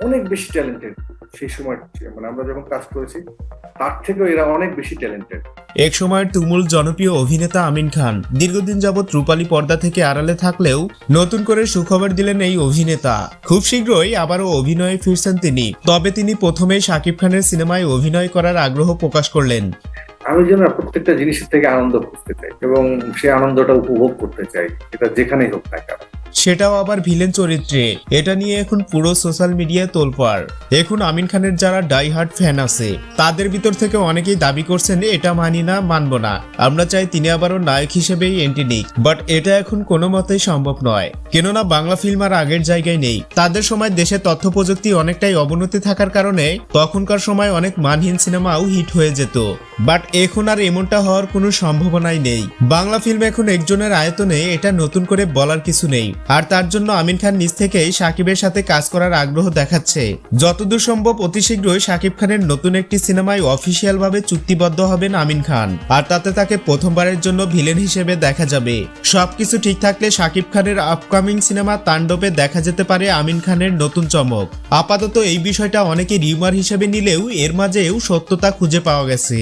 অনেক বেশি ট্যালেন্টেড সেই সময়, মানে আমরা যখন কাজ করেছি তার থেকেও এরা অনেক বেশি ট্যালেন্টেড। এক সময়ের তুমুল জনপ্রিয় অভিনেতা আমিন খান দীর্ঘদিন যাবৎ রূপালী পর্দা থেকে আড়ালে থাকলেও নতুন করে সুখবর দিলেন এই অভিনেতা। খুব শীঘ্রই আবারও অভিনয়ে ফিরছেন তিনি। তবে তিনি প্রথমেই শাকিব খানের সিনেমায় অভিনয় করার আগ্রহ প্রকাশ করলেন। আমি যেন প্রত্যেকটা জিনিসের থেকে আনন্দ খুঁজতে চাই এবং সেই আনন্দটা উপভোগ করতে চাই, এটা যেখানেই হোক না কেন। সেটাও আবার ভিলেন চরিত্রে। এটা নিয়ে এখন পুরো সোশ্যাল মিডিয়ায় তোলপাড়। এখন আমিন খানের যারা ডাই হার্ট ফ্যান আছে তাদের ভিতর থেকে অনেকেই দাবি করছেন এটা মানি না, মানব না, আমরা চাই তিনি আবারও নায়ক হিসেবেই এন্ট্রি নিক। বাট এটা এখন কোনো মতেই সম্ভব নয়, কেননা বাংলা ফিল্ম আর আগের জায়গায় নেই। তাদের সময় দেশে তথ্য প্রযুক্তি অনেকটাই অবনতি থাকার কারণে তখনকার সময় অনেক মানহীন সিনেমাও হিট হয়ে যেত। বাট এখন আর এমনটা হওয়ার কোনো সম্ভাবনাই নেই। বাংলা ফিল্ম এখন একজনের আয়তনে, এটা নতুন করে বলার কিছু নেই। আর তার জন্য আমিন খান নিজ থেকেই শাকিবের সাথে কাজ করার আগ্রহ দেখাচ্ছে। যতদূর সম্ভব অতি শীঘ্রই শাকিব খানের নতুন একটি সিনেমায় অফিসিয়াল ভাবে চুক্তিবদ্ধ হবেন আমিন খান, আর তাতে তাকে প্রথমবারের জন্য ভিলেন হিসেবে দেখা যাবে। সবকিছু ঠিক থাকলে শাকিব খানের আপকামিং সিনেমা তাণ্ডবে দেখা যেতে পারে আমিন খানের নতুন চমক। আপাতত এই বিষয়টা অনেকে রিউমার হিসেবে নিলেও এর মাঝেও সত্যতা খুঁজে পাওয়া গেছে।